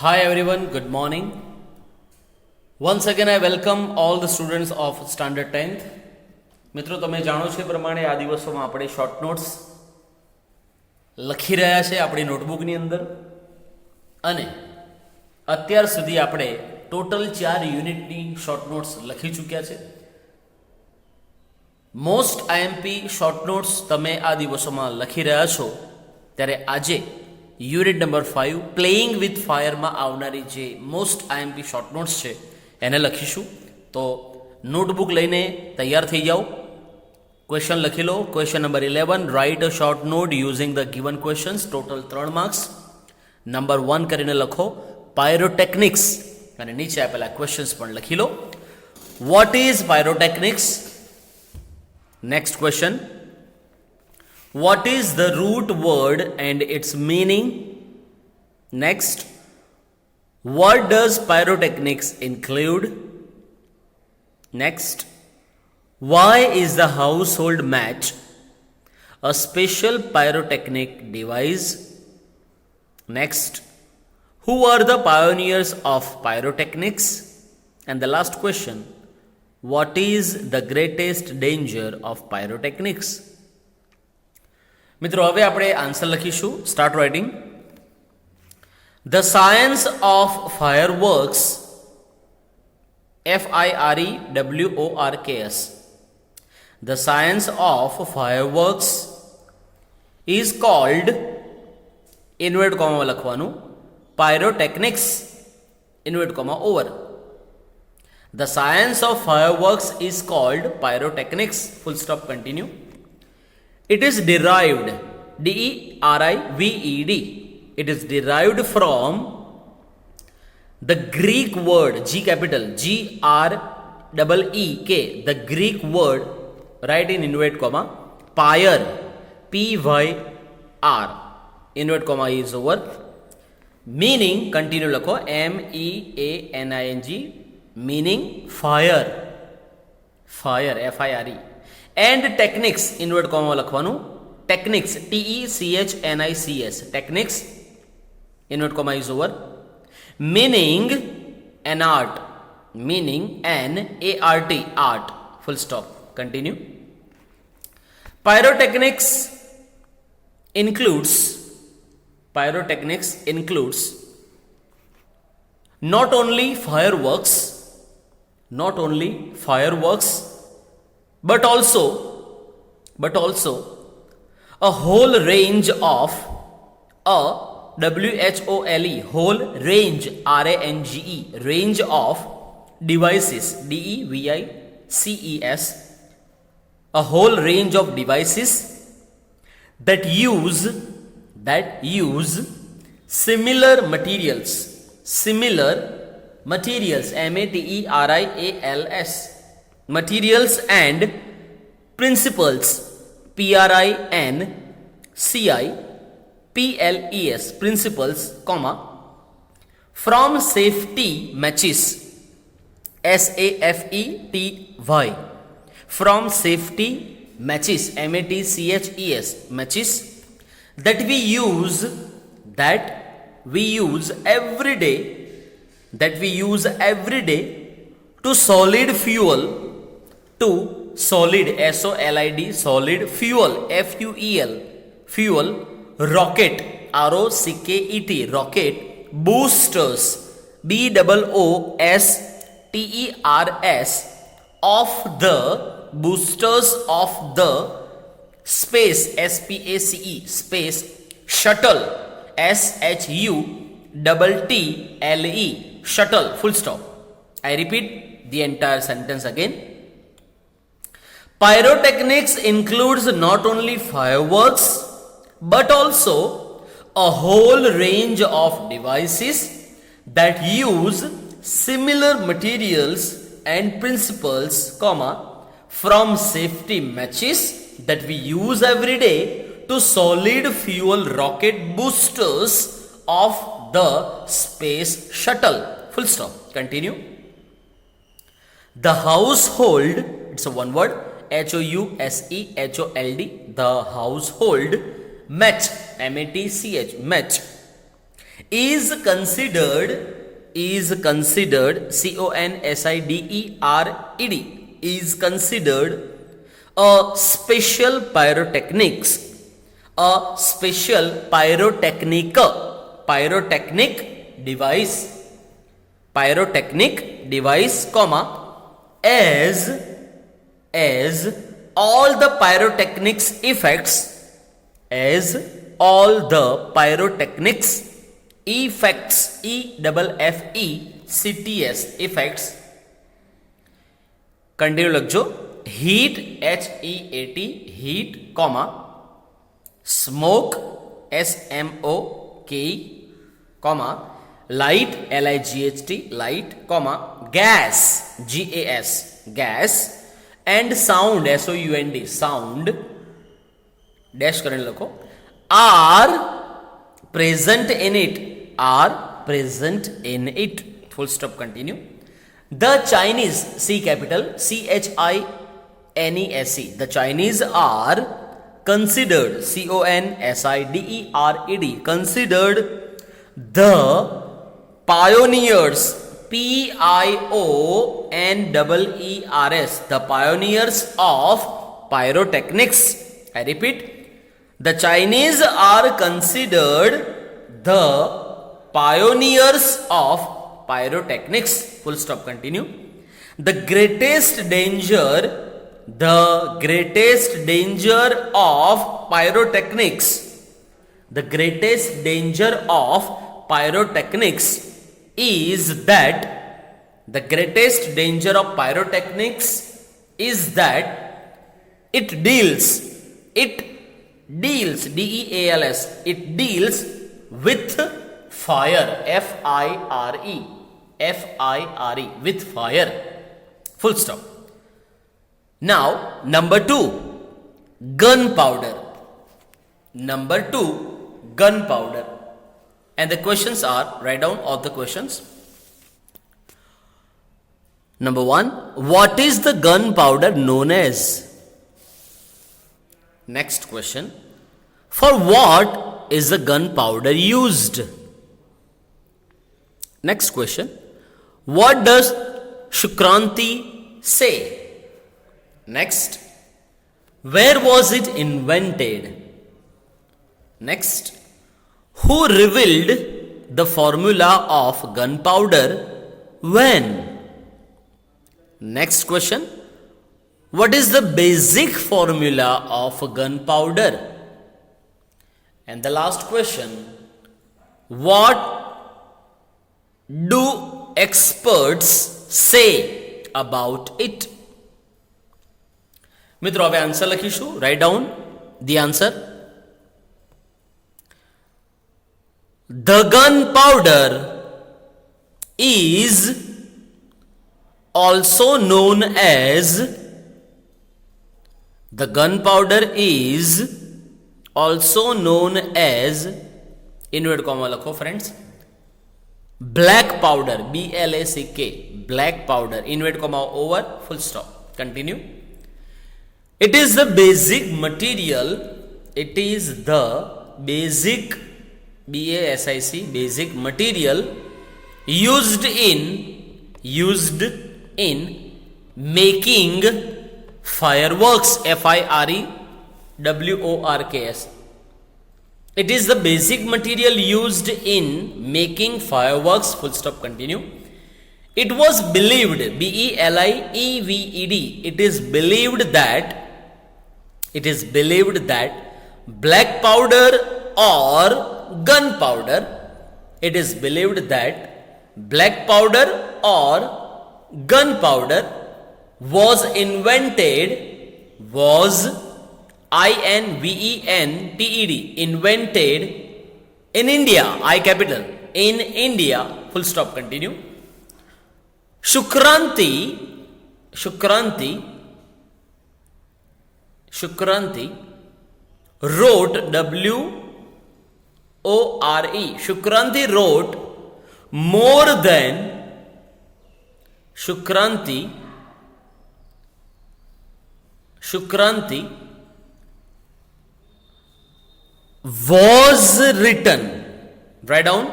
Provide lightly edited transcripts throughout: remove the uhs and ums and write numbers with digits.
Hi everyone, good morning. Once again I welcome all the students of standard 10th. મિત્રો તમે જાણો છો એ પ્રમાણે આ દિવસોમાં આપણે શોર્ટ નોટ્સ લખી રહ્યા છે આપણી નોટબુકની અંદર અને અત્યાર સુધી આપણે ટોટલ 4 યુનિટની શોર્ટ નોટ્સ લખી ચૂક્યા છે. મોસ્ટ આઈએમપી શોર્ટ નોટ્સ તમે આ દિવસોમાં લખી રહ્યા છો ત્યારે આજે યુનિટ નંબર 5 પ્લેઇંગ વિથ ફાયરમાં આવનારી જે મોસ્ટ આઈએમપી શોર્ટ નોટ્સ છે એને લખીશું. તો નોટબુક લઈને તૈયાર થઈ જાઓ. ક્વેશ્ચન લખી લો. Question number 11, write a short note using the given questions, total 3 marks. Number 1 કરીને લખો પાયરોટેકનિક્સ અને નીચે આપેલા ક્વેશ્ચન્સ પણ લખી લો. What is pyrotechnics? Next question, what is the root word and its meaning? Next, what does pyrotechnics include? Next, why is the household match a special pyrotechnic device? Next, who are the pioneers of pyrotechnics? And the last question, what is the greatest danger of pyrotechnics? મિત્રો હવે આપણે answer લખીશું. Start writing. The science of fireworks, FIREWORKS, the science of fireworks is called, invert comma લખવાનું, pyrotechnics, invert comma over. The science of fireworks is called pyrotechnics, full stop, continue. It is derived, DERIVED, it is derived from the Greek word, G capital, GREEK, the Greek word, write in inverted comma, pyre, PYR, inverted comma is over, meaning, continue lakho, MEANING, meaning fire, fire, FIRE. And techniques, inward comma લખવાનું, techniques, TECHNICS, techniques, inward comma is over, meaning an art, meaning an ART, art, full stop, continue. Pyrotechnics includes not only fireworks, but also a whole range of WHOLE, whole range, RANGE, range of devices, DEVICES, a whole range of devices that use similar materials, MATERIALS, materials and principles, PRINCIPLES, principles, comma, from safety matches, SAFETY, from safety matches, MATCHES, matches that we use every day to solid fuel, to solid, SOLID, solid fuel, FUEL, fuel, rocket, ROCKET, rocket, boosters, BOOSTERS, of the boosters of the space, SPACE, space shuttle, SHUTTLE, shuttle, full stop. I repeat the entire sentence again. Pyrotechnics includes not only fireworks but also a whole range of devices that use similar materials and principles, comma, from safety matches that we use every day to solid fuel rocket boosters of the space shuttle, full stop, continue. The household, it's a one word, HOUSEHOLD, the household match, MATCH, match is considered CONSIDERED is considered a special pyrotechnic device, comma, as all the pyrotechnics effects, EFFECTS effects, continue लखजो, heat, HEAT, heat, comma, smoke, SMOKE, comma, light, LIGHT, light, comma, gas, GAS, gas, and sound, SOUND, sound, dash करने लखो, are present in it, full stop, continue. The Chinese, C capital, CHINESE, the Chinese are considered, CONSIDERED, considered the pioneers, PIONEERS, the pioneers of pyrotechnics. I repeat, the Chinese are considered the pioneers of pyrotechnics, full stop, continue. The greatest danger of pyrotechnics is that it deals with fire, FIRE, with fire, full stop. Now number 2, gunpowder. And the questions are, write down all the questions. Number 1, what is the gunpowder known as? Next question, for what is the gunpowder used? Next question, what does Shukranti say? Next, where was it invented? Next, who revealed the formula of gunpowder when? Next question, what is the basic formula of gunpowder? And the last question, what do experts say about it? મિત્રો હવે answer લખીશું. Write down the answer. The gunpowder is also known as inverted comma લખો friends, black powder, BLACK, black powder, inverted comma over, full stop, continue. It is the basic material, basic material used in making fireworks, FIREWORKS. It is the basic material used in making fireworks, full stop, continue. It was believed, BELIEVED, it is believed that black powder or gunpowder, was invented, invented in India, I capital, in India, full stop, continue. Shukranti wrote, WORE, Shukranti wrote more than, Shukranti was written, write down,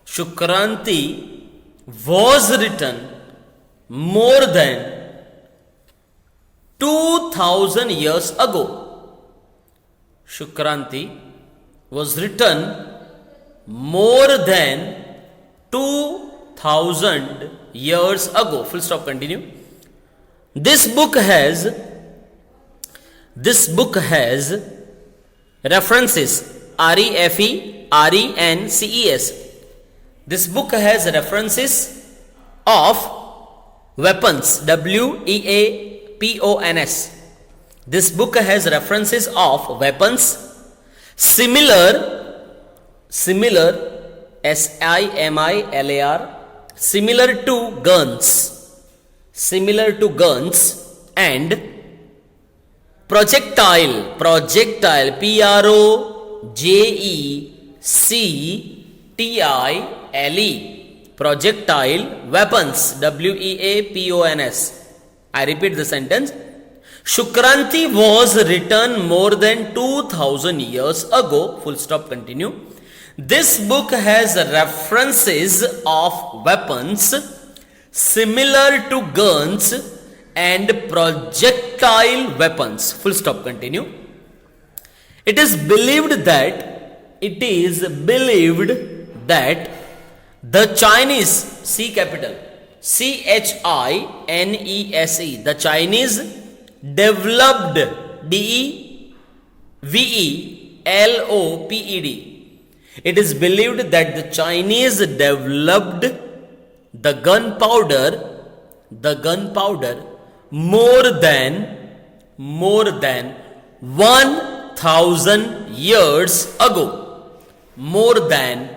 Shukranti was written more than 2000 years ago. Shukranti was written more than 2000 years ago. Full stop, continue. This book has references, references. This book has references of weapons, weapons. This book has references of weapons similar, similar to guns, and projectile, projectile, projectile weapons, weapons. I repeat the sentence. Shukranti was written more than 2000 years ago. Full stop, continue. This book has references of weapons similar to guns and projectile weapons. Full stop, continue. It is believed that the Chinese, C capital, CHINESE, the Chinese developed, DEVELOPED. It is believed that the Chinese developed the gunpowder more than 1000 years ago. More than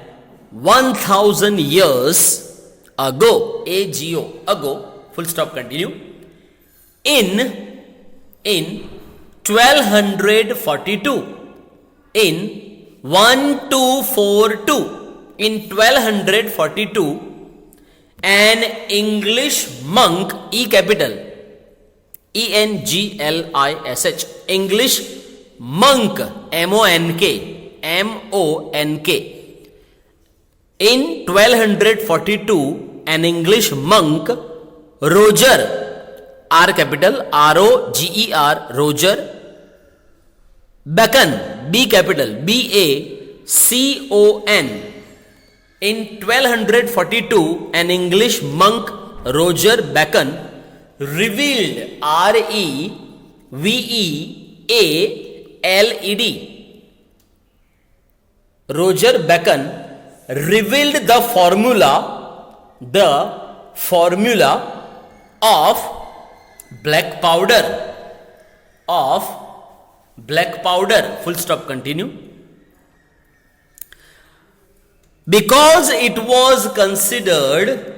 1000 years ago. Ago. Full stop, continue. In 1242. In 1242. In 1242, an English monk, E capital, ENGLISH, English monk, MONK. In 1242, an English monk, Roger, R capital, ROGER, Roger Bacon, B capital, BACON. In 1242, an English monk, Roger Bacon, revealed, REVEALED. Roger Bacon revealed the formula of black powder. Full stop, continue. Because it was considered,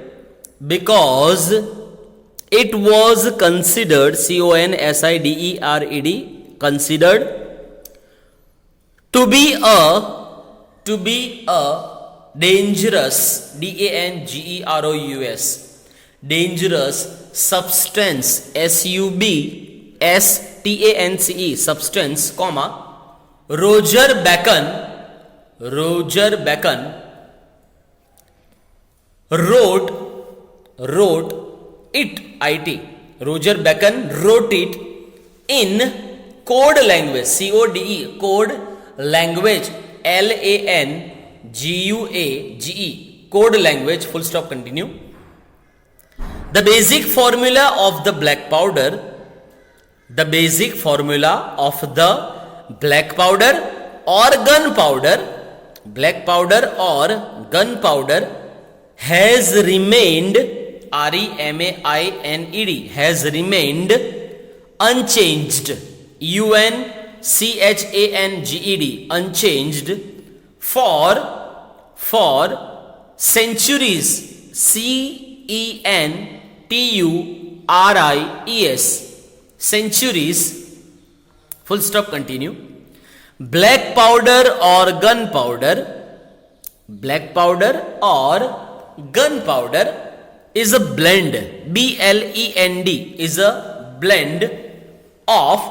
considered to be a dangerous, DANGEROUS, dangerous substance, SUBSTANCE, substance, comma, Roger Bacon wrote it, Roger Bacon wrote it in code language, CODE, code language, LANGUAGE, code language. Full stop, continue. The basic formula of the black powder, or gunpowder, has remained, REMAINED, has remained unchanged, UNCHANGED, unchanged for centuries, CENTURIES, centuries. Full stop, continue. Black powder or gunpowder is a blend, BLEND, is a blend of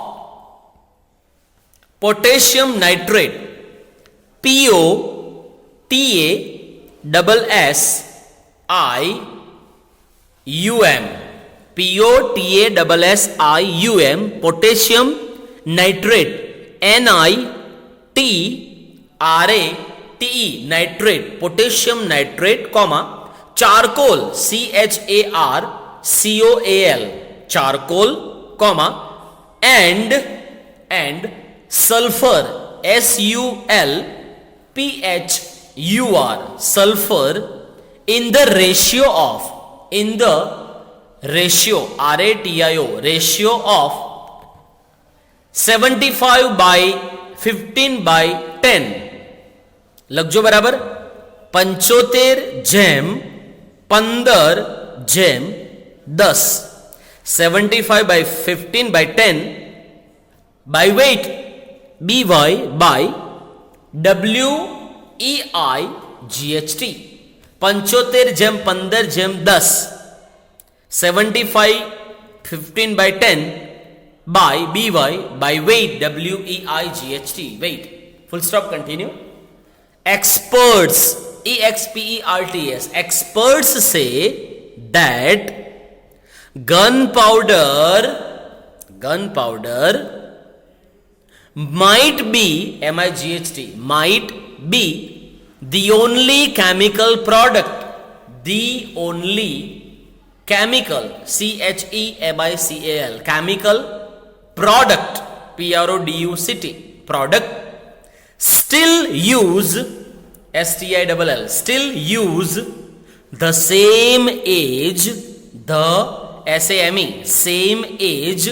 potassium nitrate, POTA, double S I U M, POTASSIUM, potassium nitrate, NITRATE, nitrate, potassium nitrate, comma charcoal, CHARCOAL, charcoal, comma and sulphur, SULPHUR, sulphur, in the ratio of, in the ratio, RATIO, ratio of 75/15/10, લખજો બરાબર, 75/15/10, 75/15/10 by weight, BY by WEIGHT, 75/15/10, 75/15/10 by BY by weight, WEIGHT, weight, full stop, continue. Experts, EXPERTS, experts say that gunpowder might be, MIGHT, might be the only chemical product, the only chemical, CHEMICAL, chemical product, PRODUCT, product, still use, STILL, still use the same age, the SAME, same age,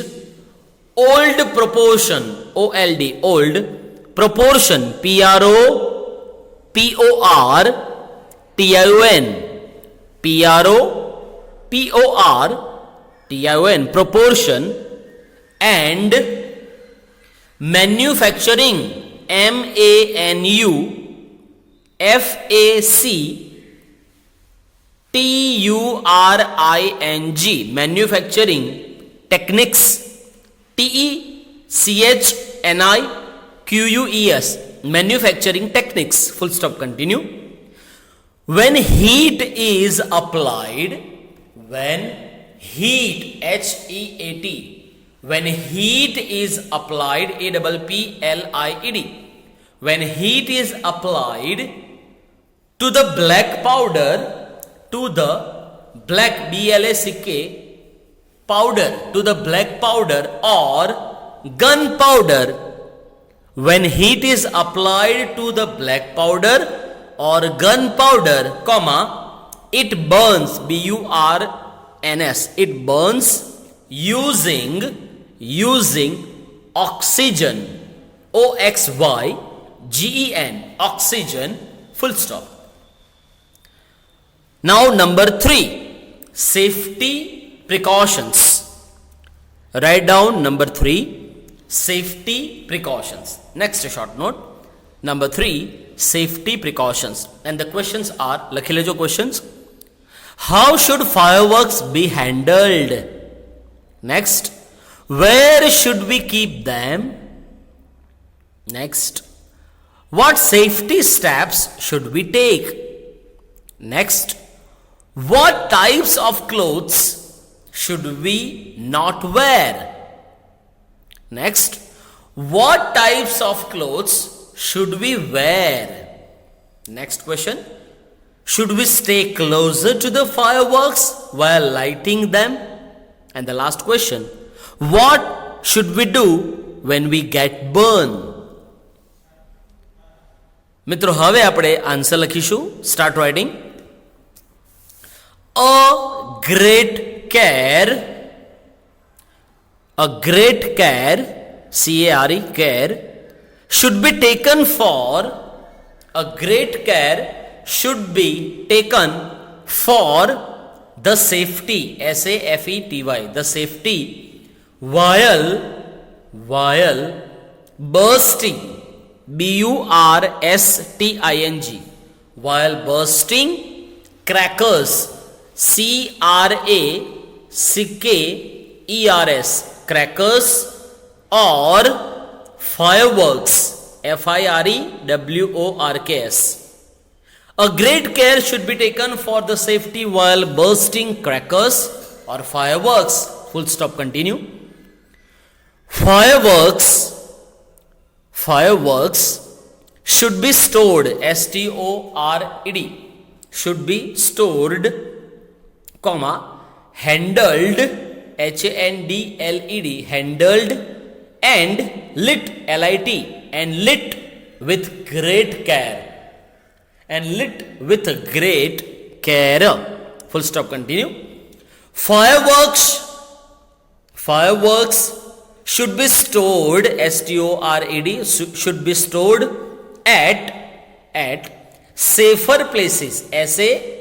old proportion, OLD, old proportion, PROPORTION, PROPORTION, proportion, and manufacturing, MANUFACTURING, manufacturing techniques, TECHNIQUES, manufacturing techniques, full stop, continue. When heat is applied, when heat, HEAT, when heat is applied, APPLIED, when heat is applied to the black powder, to the black, BLACK, powder, to the black powder or gunpowder, when heat is applied to the black powder or gunpowder, comma, it burns, BURNS, it burns using oxygen, OXYGEN, oxygen, full stop. Now number 3, safety precautions. Write down number 3, safety precautions. Next short note, number 3, safety precautions, and the questions are, lakhi lejo questions. How should fireworks be handled? Next, where should we keep them? Next, what safety steps should we take? Next, what types of clothes should we not wear? Next, what types of clothes should we wear? Next question, should we stay closer to the fireworks while lighting them? And the last question, what should we do when we get burned? મિત્રો હવે આપણે answer લખીશું. Start writing. A great care, CARE, care, should be taken for, a great care should be taken for the safety, SAFETY, the safety, while bursting, BURSTING, while bursting crackers, CRACKERS, crackers, or fireworks, FIREWORKS. A great care should be taken for the safety while bursting crackers or fireworks. Full stop. Continue. Fireworks should be stored, stored, should be stored, comma, handled, handled, handled, and lit, lit, and lit with great care, and lit with great care. Full stop. Continue. Fireworks should be stored, stored, should be stored at safer places, safer,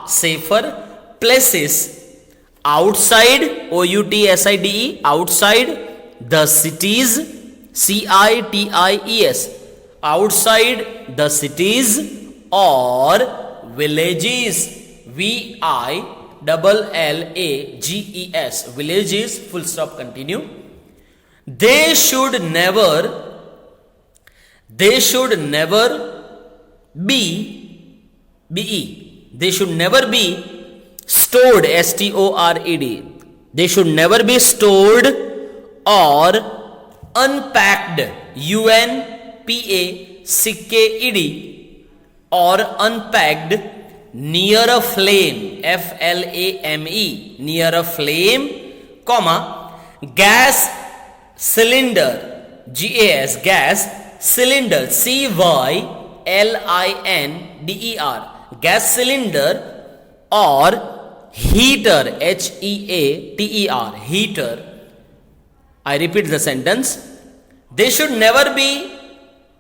safer places, outside, outside, outside the cities, cities, outside the cities or villages, villages, villages. Full stop. Continue. They should never be, they should never be stored, stored, they should never be stored or unpacked, unpacked, or unpacked near a flame, flame, near a flame, comma, gas cylinder, gas cylinder, cylinder, gas cylinder, or heater, heater, heater. I repeat the sentence. They should never be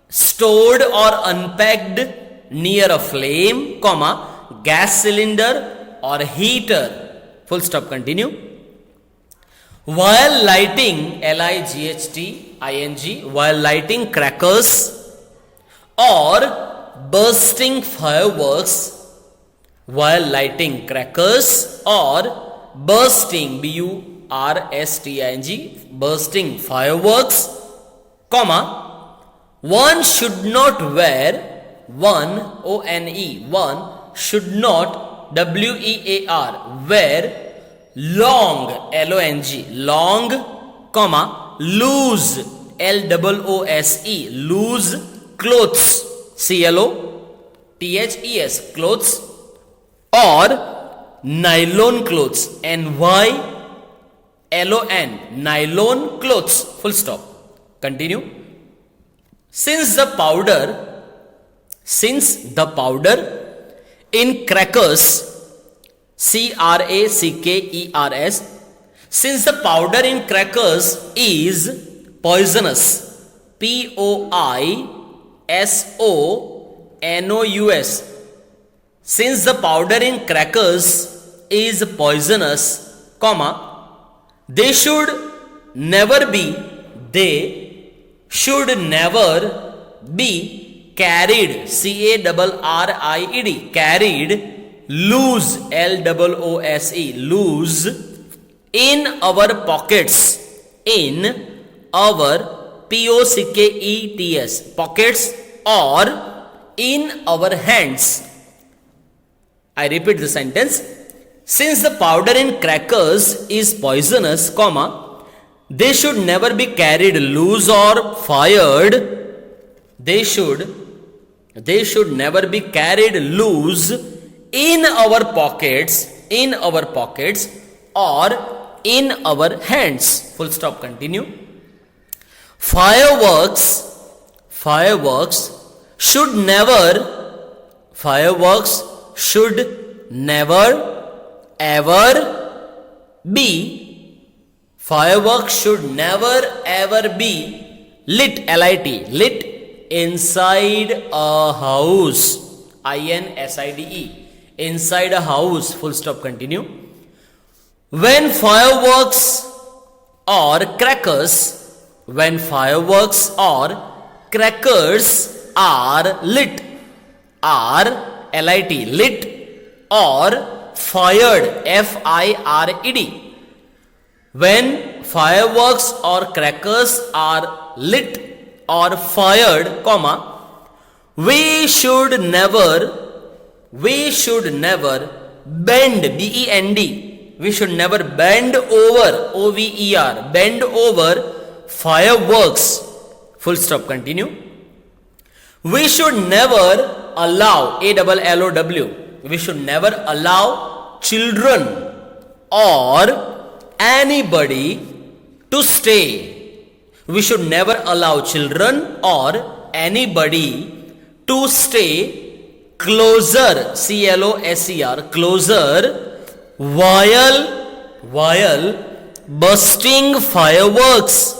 stored or unpacked near a flame, comma, gas cylinder or heater. Full stop. Continue. While lighting, lighting, while lighting crackers or bursting fireworks, while lighting crackers or bursting, bursting, bursting fireworks, comma, one should not wear, one should not, wear long, long, comma, loose, loose clothes, clothes, clothes, or nylon clothes, nylon clothes. Full stop. Continue. Since the powder in crackers, crackers, since the powder in crackers is poisonous, poisonous, since the powder in crackers is poisonous, comma, they should never be carried, carried, loose, loose, in our pockets, in our, pockets, or in our hands. I repeat the sentence. Since the powder in crackers is poisonous, comma, they should never be carried loose or fired. They should never be carried loose in our pockets, or in our hands. Full stop. Continue. Fireworks should never ever be, fireworks should never ever be lit, lit, inside a house, inside a house. Full stop. Continue. When fireworks or crackers are lit, lit, or fired, fired, when fireworks or crackers are lit or fired, comma, We should never bend, B-E-N-D. We should never bend over, O-V-E-R, bend over fireworks. Full stop, continue. We should never allow, A-L-L-O-W. We should never allow children or anybody to stay. We should never allow children or anybody to stay closer, C-L-O-S-E-R, closer, while bursting fireworks.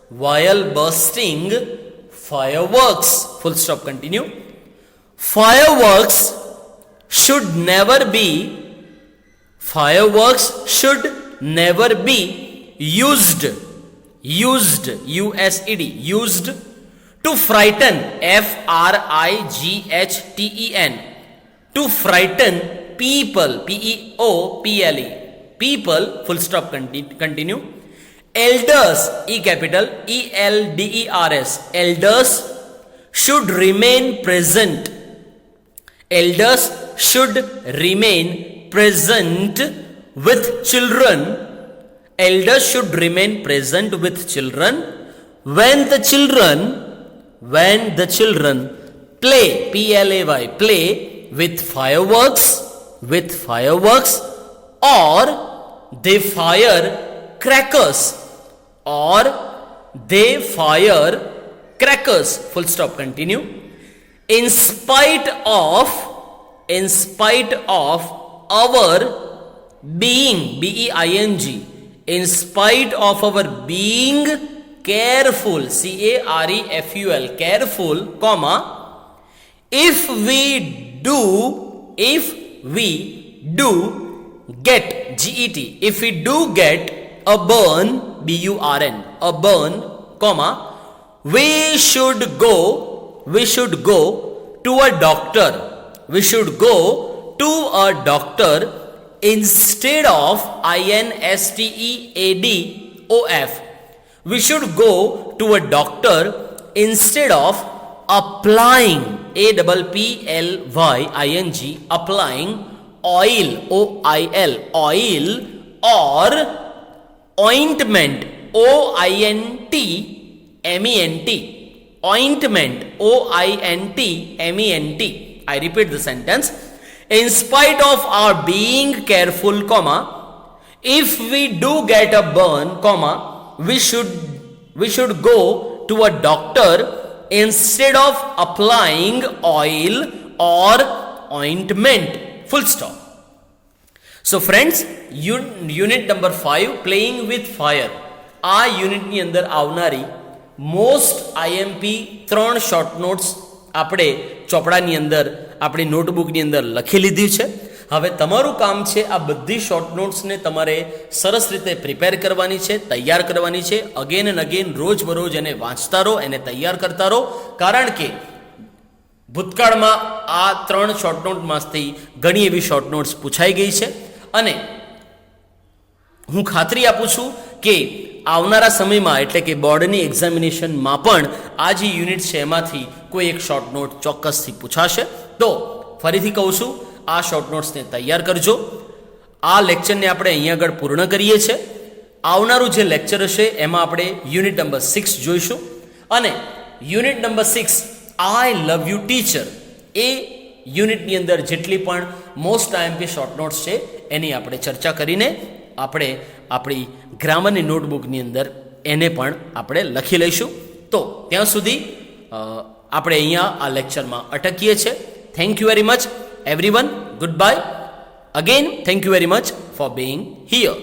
While bursting fireworks. Full stop, continue. Fireworks should never be used, U-S-E-D, used to frighten, F-R-I-G-H-T-E-N, to frighten people, P-E-O-P-L-E, people, full stop, continue. Elders, E capital, E-L-D-E-R-S, elders should remain present. Elders should remain present with children. Elders should remain present with children when the children play, P-L-A-Y, play with fireworks, or they fire crackers, full stop, continue. In spite of our being, B-E-I-N-G, in spite of our being careful, C-A-R-E-F-U-L, careful, comma, if we do get, G-E-T, if we do get a burn, B-U-R-N, a burn, comma, we should go to a doctor. We should go to a doctor instead of I-N-S-T-E-A-D-O-F. We should go to a doctor instead of applying, A-P-P-L-Y-I-N-G, applying oil, O-I-L, oil, or ointment, O-I-N-T-M-E-N-T, ointment, O-I-N-T-M-E-N-T. I repeat the sentence. In spite of our being careful, comma, if we do get a burn, comma, we should go to a doctor instead of applying oil or ointment. Full stop. So friends, unit number 5, playing with fire. આ યુનિટની અંદર આવનારી most IMP 3 short notes આપણે ચોપડાની અંદર આપણી નોટબુકની અંદર લખી લીધી છે. હવે તમારું કામ છે આ બધી શોર્ટ નોટ્સને તમારે સરસ રીતે પ્રિપેર કરવાની છે, તૈયાર કરવાની છે. અગેન એન્ડ અગેન રોજ બરોજ એને વાંચતા રહો, એને તૈયાર કરતા રહો, કારણ કે ભૂતકાળમાં આ 3 શોર્ટ નોટમાંથી ઘણી એવી શોર્ટ નોટ્સ પૂછાઈ ગઈ છે અને હું ખાતરી આપું છું કે આવનારા સમયમાં એટલે કે બોર્ડની એક્ઝામિનેશનમાં પણ આ જે યુનિટ છે એમાંથી કોઈ એક શોર્ટ નોટ ચોક્કસથી પૂછાશે. તો ફરીથી કહું છું, આ શોર્ટ નોટ્સને તૈયાર કરજો. આ લેક્ચરને આપણે અહીંયા આગળ પૂર્ણ કરીએ છીએ. આવનારું જે લેક્ચર હશે એમાં આપણે યુનિટ નંબર 6 જોઈશું અને unit number 6 I love you teacher, એ યુનિટની અંદર જેટલી પણ મોસ્ટ આઈએમપી શોર્ટ નોટ્સ છે એની આપણે ચર્ચા કરીને આપણે આપણી ગ્રામરની નોટબુકની અંદર એને પણ આપણે લખી લઈશું. તો ત્યાં સુધી આપણે અહીંયા આ લેક્ચરમાં અટકીએ છીએ. Thank you very much everyone. Good bye. Again thank you very much for being here.